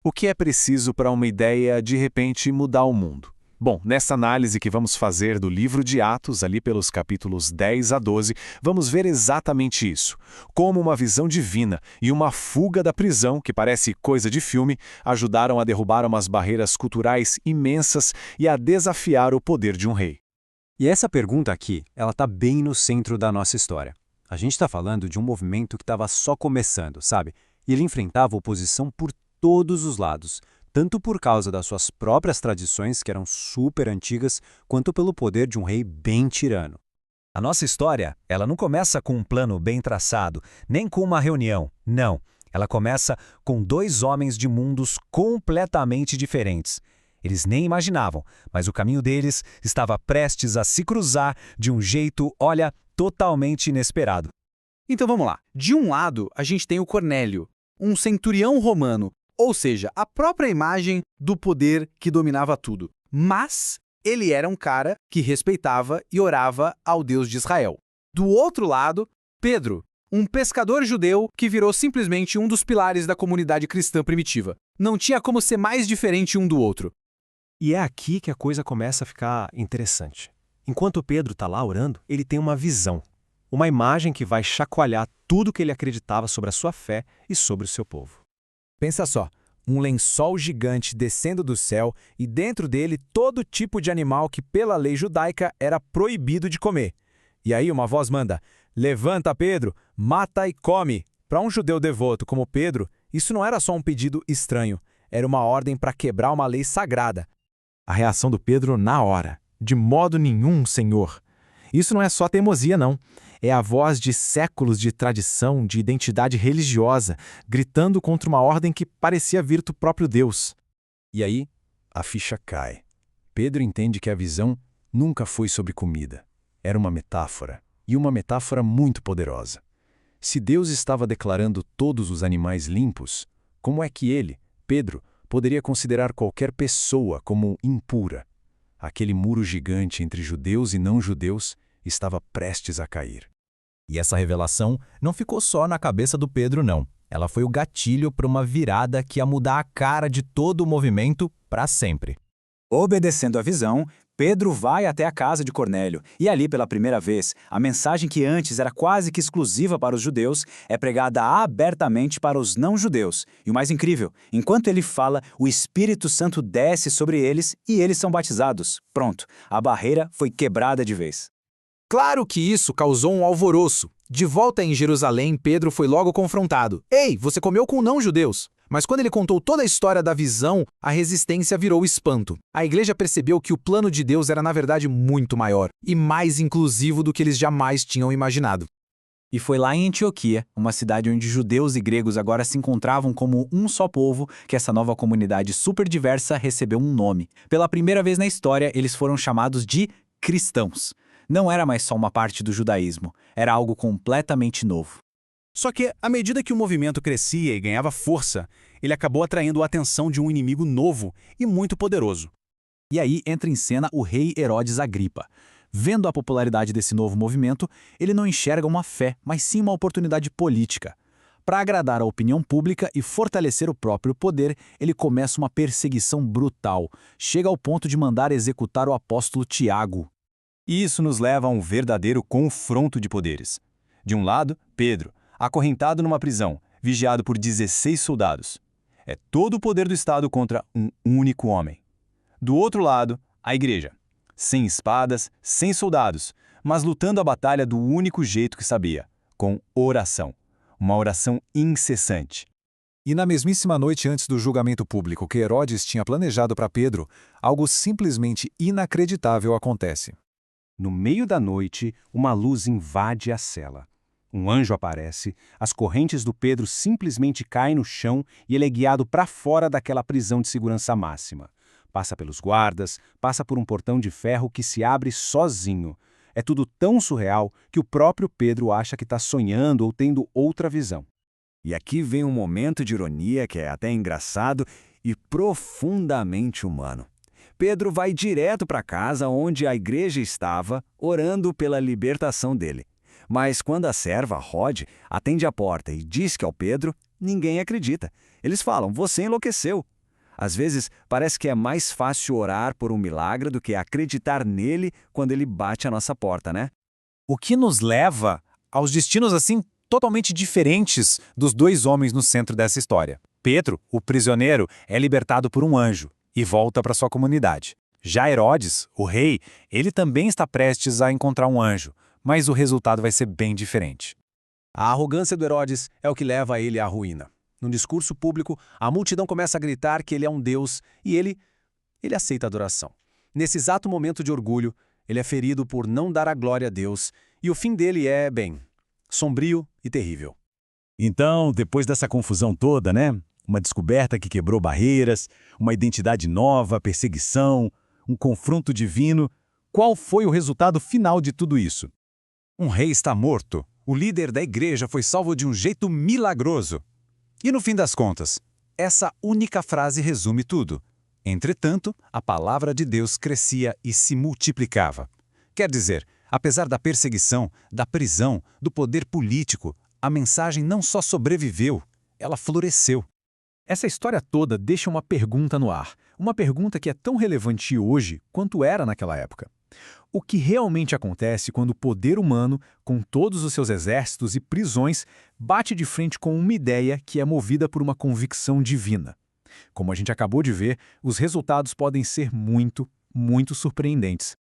O que é preciso para uma ideia, de repente, mudar o mundo? Bom, nessa análise que vamos fazer do livro de Atos, ali pelos capítulos 10 a 12, vamos ver exatamente isso. Como uma visão divina e uma fuga da prisão, que parece coisa de filme, ajudaram a derrubar umas barreiras culturais imensas e a desafiar o poder de um rei. E essa pergunta aqui, ela está bem no centro da nossa história. A gente está falando de um movimento que estava só começando, sabe? E ele enfrentava oposição por todos os lados, tanto por causa das suas próprias tradições, que eram super antigas, quanto pelo poder de um rei bem tirano. A nossa história, ela não começa com um plano bem traçado, nem com uma reunião, não. Ela começa com dois homens de mundos completamente diferentes. Eles nem imaginavam, mas o caminho deles estava prestes a se cruzar de um jeito, olha, totalmente inesperado. Então vamos lá. De um lado, a gente tem o Cornélio, um centurião romano, ou seja, a própria imagem do poder que dominava tudo. Mas ele era um cara que respeitava e orava ao Deus de Israel. Do outro lado, Pedro, um pescador judeu que virou simplesmente um dos pilares da comunidade cristã primitiva. Não tinha como ser mais diferente um do outro. E é aqui que a coisa começa a ficar interessante. Enquanto Pedro está lá orando, ele tem uma visão. Uma imagem que vai chacoalhar tudo que ele acreditava sobre a sua fé e sobre o seu povo. Pensa só, um lençol gigante descendo do céu e dentro dele todo tipo de animal que pela lei judaica era proibido de comer. E aí uma voz manda, levanta Pedro, mata e come. Para um judeu devoto como Pedro, isso não era só um pedido estranho, era uma ordem para quebrar uma lei sagrada. A reação do Pedro na hora. De modo nenhum, Senhor. Isso não é só teimosia, não. É a voz de séculos de tradição, de identidade religiosa, gritando contra uma ordem que parecia vir do próprio Deus. E aí, a ficha cai. Pedro entende que a visão nunca foi sobre comida. Era uma metáfora, e uma metáfora muito poderosa. Se Deus estava declarando todos os animais limpos, como é que ele, Pedro, poderia considerar qualquer pessoa como impura? Aquele muro gigante entre judeus e não-judeus estava prestes a cair. E essa revelação não ficou só na cabeça do Pedro, não. Ela foi o gatilho para uma virada que ia mudar a cara de todo o movimento para sempre. Obedecendo à visão, Pedro vai até a casa de Cornélio e ali, pela primeira vez, a mensagem que antes era quase que exclusiva para os judeus é pregada abertamente para os não-judeus. E o mais incrível, enquanto ele fala, o Espírito Santo desce sobre eles e eles são batizados. Pronto, a barreira foi quebrada de vez. Claro que isso causou um alvoroço. De volta em Jerusalém, Pedro foi logo confrontado. Ei, você comeu com não-judeus? Mas quando ele contou toda a história da visão, a resistência virou espanto. A igreja percebeu que o plano de Deus era na verdade muito maior e mais inclusivo do que eles jamais tinham imaginado. E foi lá em Antioquia, uma cidade onde judeus e gregos agora se encontravam como um só povo, que essa nova comunidade super diversa recebeu um nome. Pela primeira vez na história, eles foram chamados de cristãos. Não era mais só uma parte do judaísmo, era algo completamente novo. Só que, à medida que o movimento crescia e ganhava força, ele acabou atraindo a atenção de um inimigo novo e muito poderoso. E aí entra em cena o rei Herodes Agripa. Vendo a popularidade desse novo movimento, ele não enxerga uma fé, mas sim uma oportunidade política. Para agradar a opinião pública e fortalecer o próprio poder, ele começa uma perseguição brutal. Chega ao ponto de mandar executar o apóstolo Tiago. E isso nos leva a um verdadeiro confronto de poderes. De um lado, Pedro, acorrentado numa prisão, vigiado por 16 soldados. É todo o poder do Estado contra um único homem. Do outro lado, a igreja. Sem espadas, sem soldados, mas lutando a batalha do único jeito que sabia, com oração. Uma oração incessante. E na mesmíssima noite antes do julgamento público que Herodes tinha planejado para Pedro, algo simplesmente inacreditável acontece. No meio da noite, uma luz invade a cela. Um anjo aparece, as correntes do Pedro simplesmente caem no chão e ele é guiado para fora daquela prisão de segurança máxima. Passa pelos guardas, passa por um portão de ferro que se abre sozinho. É tudo tão surreal que o próprio Pedro acha que está sonhando ou tendo outra visão. E aqui vem um momento de ironia que é até engraçado e profundamente humano. Pedro vai direto para casa onde a igreja estava, orando pela libertação dele. Mas quando a serva, Rode, atende a porta e diz que é o Pedro, ninguém acredita. Eles falam, você enlouqueceu. Às vezes, parece que é mais fácil orar por um milagre do que acreditar nele quando ele bate a nossa porta, né? O que nos leva aos destinos assim totalmente diferentes dos dois homens no centro dessa história. Pedro, o prisioneiro, é libertado por um anjo e volta para sua comunidade. Já Herodes, o rei, ele também está prestes a encontrar um anjo, mas o resultado vai ser bem diferente. A arrogância do Herodes é o que leva ele à ruína. Num discurso público, a multidão começa a gritar que ele é um deus e ele aceita a adoração. Nesse exato momento de orgulho, ele é ferido por não dar a glória a Deus e o fim dele é, bem, sombrio e terrível. Então, depois dessa confusão toda, né? Uma descoberta que quebrou barreiras, uma identidade nova, perseguição, um confronto divino, qual foi o resultado final de tudo isso? Um rei está morto. O líder da igreja foi salvo de um jeito milagroso. E no fim das contas, essa única frase resume tudo. Entretanto, a palavra de Deus crescia e se multiplicava. Quer dizer, apesar da perseguição, da prisão, do poder político, a mensagem não só sobreviveu, ela floresceu. Essa história toda deixa uma pergunta no ar. Uma pergunta que é tão relevante hoje quanto era naquela época. O que realmente acontece quando o poder humano, com todos os seus exércitos e prisões, bate de frente com uma ideia que é movida por uma convicção divina? Como a gente acabou de ver, os resultados podem ser muito, muito surpreendentes.